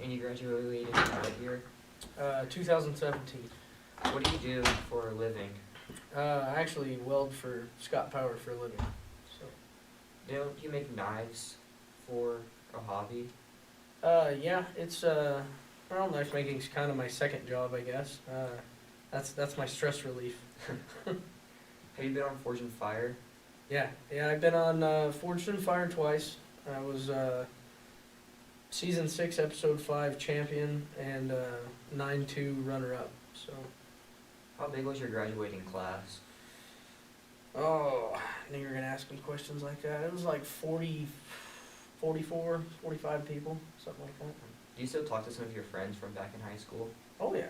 And you graduated what year? 2017. What do you do for a living? I actually weld for Scott Power for a living. So. Don't you make knives for a hobby? Yeah, it's well, knife making's kind of my second job, I guess. That's my stress relief. Have you been on Forge and Fire? Yeah, I've been on Forged and Fire twice. I was season 6, episode 5 champion and 9-2 runner up. So. How big was your graduating class? Oh, I knew you were gonna ask me questions like that. It was like 40, 44, 45 people, something like that. Do you still talk to some of your friends from back in high school? Oh yeah,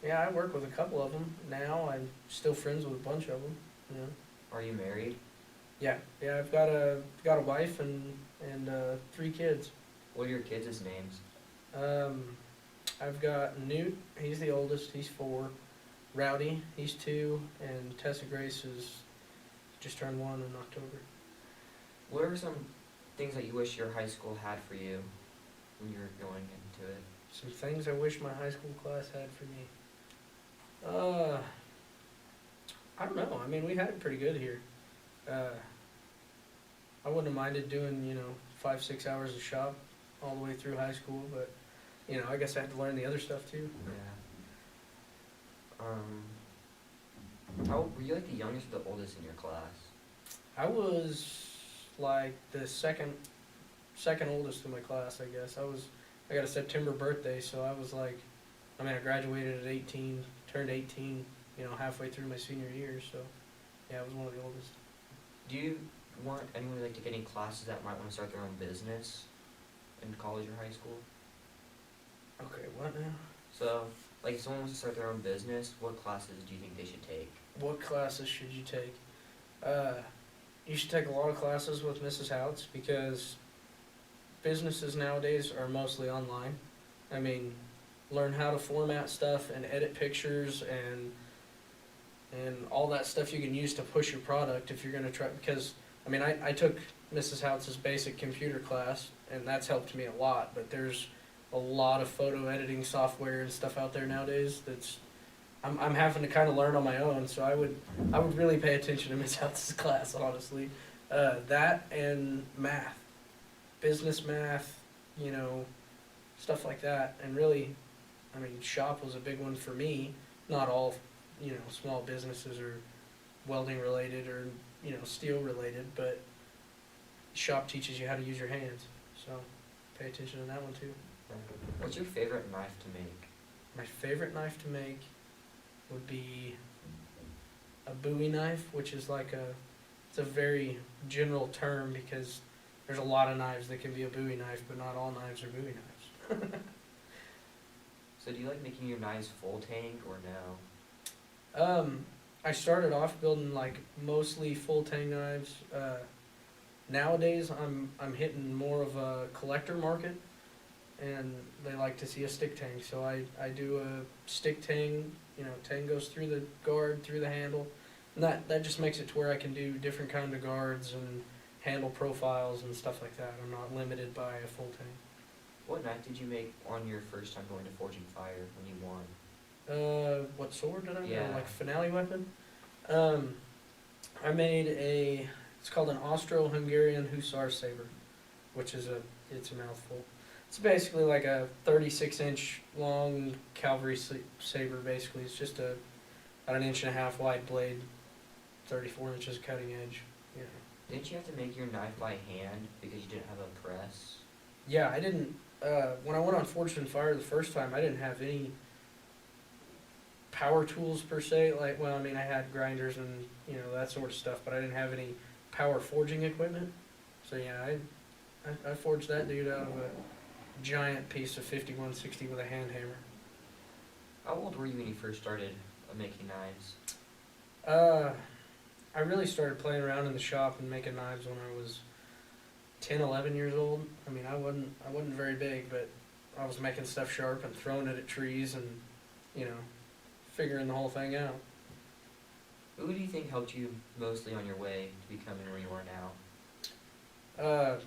yeah. I work with a couple of them now. I'm still friends with a bunch of them. You know. Are you married? Yeah. I've got a wife and 3 kids. What are your kids' names? I've got Newt. He's the oldest. He's 4. Rowdy. He's 2, and Tessa Grace is just turned 1 in October. What are some things that you wish your high school had for you when you were going into it? Some things I wish my high school class had for me. I don't know. I mean, we had it pretty good here. I wouldn't have minded doing, 5-6 hours of shop all the way through high school, but, I guess I had to learn the other stuff too. Yeah. How were you like the youngest or the oldest in your class? I was like the second oldest in my class, I guess. I got a September birthday, so I was like, I graduated at 18, turned 18, halfway through my senior year, so yeah, I was one of the oldest. Do you want anyone like to get any classes that might want to start their own business in college or high school? Okay, what now? So, like if someone wants to start their own business, what classes do you think they should take? What classes should you take? You should take a lot of classes with Mrs. Houts because businesses nowadays are mostly online. Learn how to format stuff and edit pictures and all that stuff you can use to push your product if you're going to try. Because, I took Mrs. Houts' basic computer class, and that's helped me a lot, but there's a lot of photo editing software and stuff out there nowadays that's I'm having to kind of learn on my own, so I would really pay attention to Miss Houts' class, honestly. That and math, business math, stuff like that. And really, shop was a big one for me. Not all, small businesses are welding related or, steel related, but shop teaches you how to use your hands. So pay attention to that one too. What's your favorite knife to make? My favorite knife to make would be a Bowie knife, which is it's a very general term because there's a lot of knives that can be a Bowie knife, but not all knives are Bowie knives. So do you like making your knives full tang or no? I started off building mostly full tang knives. Nowadays I'm hitting more of a collector market, and they like to see a stick tang, so I do a stick tang. Tang goes through the guard, through the handle, and that just makes it to where I can do different kind of guards and handle profiles and stuff like that. I'm not limited by a full tang. What knife did you make on your first time going to Forge and Fire when you won? What sword did I make? Yeah. Finale weapon? I made it's called an Austro-Hungarian Hussar saber, which is it's a mouthful. It's basically like a 36-inch long cavalry saber, basically. It's just about an 1.5 inch wide blade, 34 inches cutting edge. Yeah. Didn't you have to make your knife by hand because you didn't have a press? Yeah, I didn't. When I went on Forged and Fire the first time, I didn't have any power tools per se. I had grinders and that sort of stuff, but I didn't have any power forging equipment. So yeah, I forged that dude out of a giant piece of 5160 with a hand hammer. How old were you when you first started making knives? I really started playing around in the shop and making knives when I was 10, 11 years old. I wasn't very big, but I was making stuff sharp and throwing it at trees and, figuring the whole thing out. Who do you think helped you mostly on your way to becoming where you are now?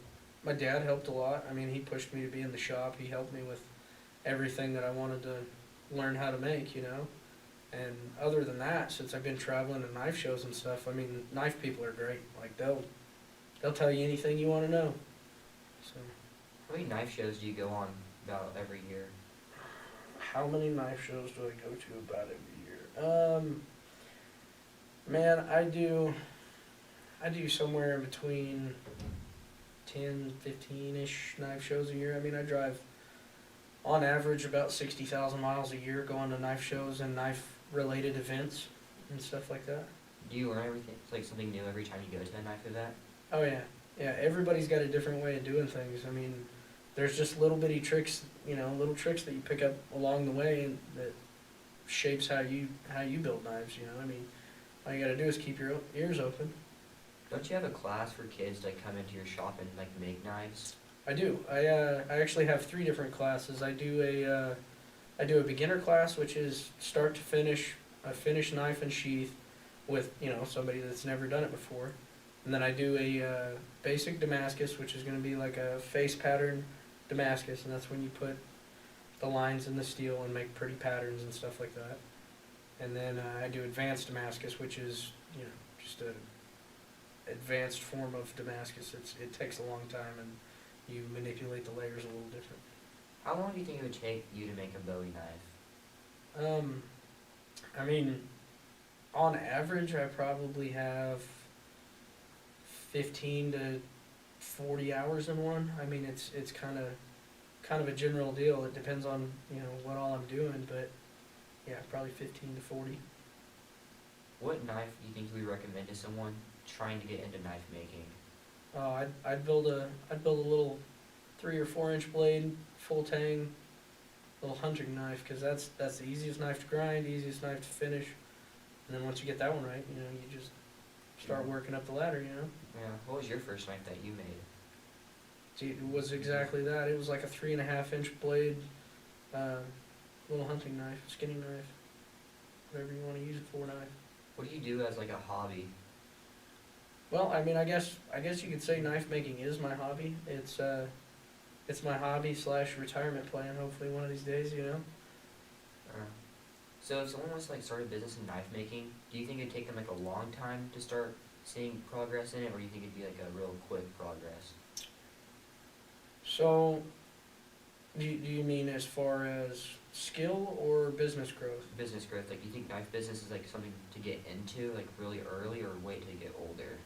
My dad helped a lot. He pushed me to be in the shop. He helped me with everything that I wanted to learn how to make, you know? And other than that, since I've been traveling to knife shows and stuff, I mean, knife people are great. Like, they'll tell you anything you want to know. So, How many knife shows do you go on about every year? how many knife shows do I go to about every year? Man, I do somewhere in between 10, 15-ish knife shows a year. I mean, I drive on average about 60,000 miles a year going to knife shows and knife-related events and stuff like that. Do you learn everything, like something new every time you go to a knife event? Oh yeah, yeah. Everybody's got a different way of doing things. I mean, there's just little bitty tricks, you know, little tricks that you pick up along the way and that shapes how you build knives. You know, I mean, all you gotta do is keep your ears open. Don't you have a class for kids to come into your shop and like make knives? I do. I actually have 3 different classes. I do a beginner class, which is start to finish, a finished knife and sheath with, you know, somebody that's never done it before. And then I do a basic Damascus, which is going to be like a face pattern Damascus, and that's when you put the lines in the steel and make pretty patterns and stuff like that. And then I do advanced Damascus, which is, you know, just a advanced form of Damascus. It takes a long time, and you manipulate the layers a little different. How long do you think it would take you to make a Bowie knife? I mean, on average, I probably have 15 to 40 hours in one. I mean, it's kind of a general deal. It depends on, you know, what all I'm doing, but yeah, probably 15 to 40. What knife do you think you would recommend to someone trying to get into knife making? Oh, I'd build a little 3 or 4 inch blade, full tang, little hunting knife, because that's the easiest knife to grind, easiest knife to finish. And then once you get that one right, you know, you just start working up the ladder, you know. Yeah. What was your first knife that you made? See, it was exactly that. It was like a 3.5 inch blade, little hunting knife, skinning knife, whatever you want to use it for knife. What do you do as like a hobby? Well, I mean, I guess you could say knife making is my hobby. It's my hobby / retirement plan. Hopefully, one of these days, you know. So if someone wants to like start a business in knife making, do you think it'd take them like a long time to start seeing progress in it, or do you think it'd be like a real quick progress? So, do you mean as far as skill or business growth? Business growth, like, do you think knife business is like something to get into like really early, or wait till you get older?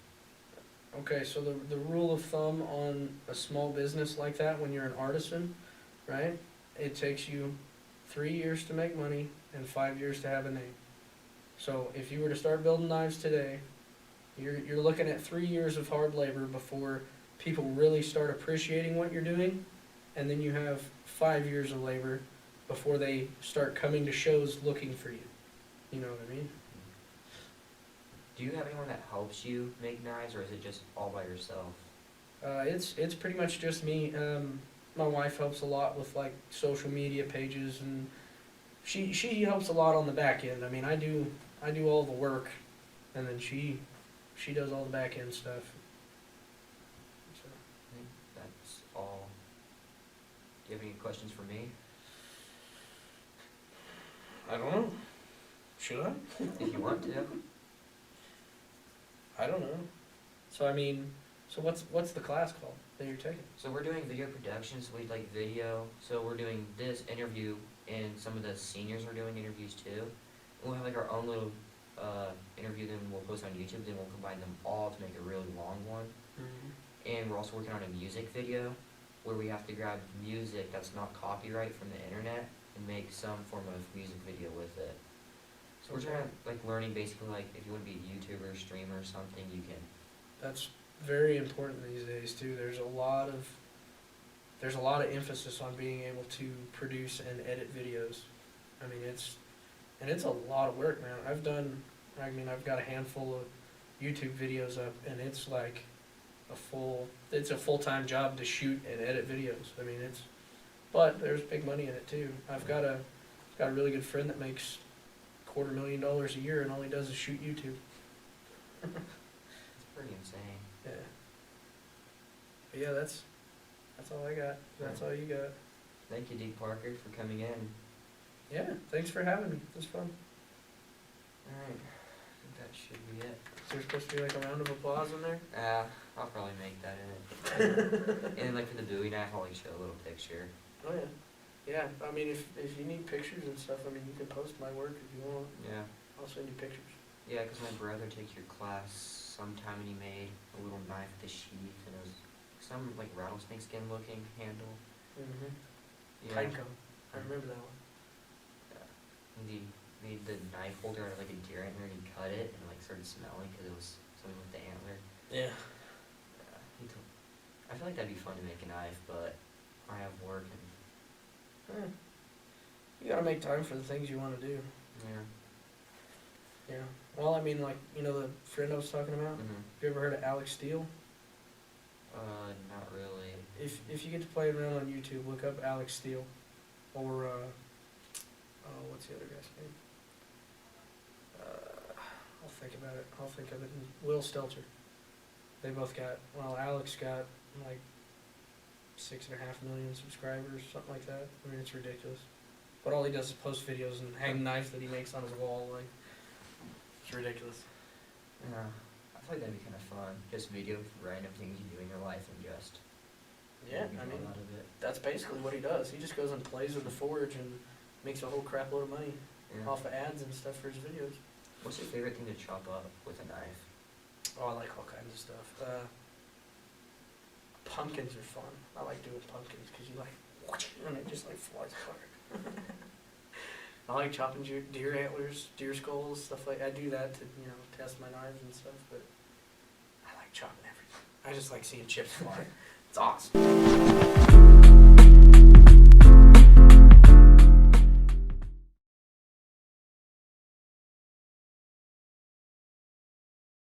Okay, so the rule of thumb on a small business like that, when you're an artisan, right? It takes you 3 years to make money and 5 years to have a name. So if you were to start building knives today, you're looking at 3 years of hard labor before people really start appreciating what you're doing, and then you have 5 years of labor before they start coming to shows looking for you. You know what I mean? Do you have anyone that helps you make knives, or is it just all by yourself? It's pretty much just me. My wife helps a lot with like social media pages, and she helps a lot on the back end. I mean, I do all the work, and then she does all the back end stuff. So. I think that's all. Do you have any questions for me? I don't know. Should I? If you want to. I don't know. So I mean, so what's the class called that you're taking? So we're doing video production, so we like video. So we're doing this interview, and some of the seniors are doing interviews too. And we'll have like our own little interview, then we'll post on YouTube, then we'll combine them all to make a really long one. Mm-hmm. And we're also working on a music video, where we have to grab music that's not copyright from the internet and make some form of music video with it. So we're trying to like learning basically like if you want to be a YouTuber, streamer, or something, you can. That's very important these days too. There's a lot of emphasis on being able to produce and edit videos. I mean, it's a lot of work, man. I've got a handful of YouTube videos up, and it's like it's a full-time job to shoot and edit videos. I mean, but there's big money in it too. I've got a really good friend that makes $250,000 a year, and all he does is shoot YouTube. It's pretty insane. Yeah. But yeah, that's all I got. That's all you got. Thank you, Deke Parker, for coming in. Yeah, thanks for having me. It was fun. Alright, I think that should be it. Is there supposed to be like a round of applause in there? I'll probably make that in it. And like for the Bowie knife, I'll like show a little picture. Oh yeah. Yeah, I mean, if you need pictures and stuff, I mean, you can post my work if you want. Yeah. I'll send you pictures. Yeah, 'cause my brother took your class sometime and he made a little knife with a sheath and it was some like rattlesnake skin looking handle. Mm-hmm. Yeah. Pinecone. I remember that one. And he made the knife holder out of like a deer antler and he cut it and it like started smelling because it was something with the antler. Yeah. I feel like that'd be fun to make a knife, but I have work and You gotta make time for the things you want to do. yeah. Yeah. Well, I mean, like, you know the friend I was talking about? Mhm. Have you ever heard of Alex Steele? Not really. If you get to play around on YouTube, look up Alex Steele. Or, what's the other guy's name? I'll think about it. I'll think of it. Will Stelter. They both got, well, Alex got like 6.5 million subscribers, something like that. I mean, it's ridiculous. But all he does is post videos and hang knives that he makes on his wall. Like, it's ridiculous. Yeah. I feel like that'd be kind of fun. Just video random things you do in your life and just Yeah, make I mean, fun out of it. that's basically what he does. He just goes and plays with the Forge and makes a whole crap load of money Yeah. off of ads and stuff for his videos. What's your favorite thing to chop up with a knife? Oh, I like all kinds of stuff. Pumpkins are fun. I like doing pumpkins because you like, and it just like flies apart. I like chopping deer antlers, deer skulls, stuff like. I do that to test my knives and stuff. But I like chopping everything. I just like seeing chips fly. It's awesome.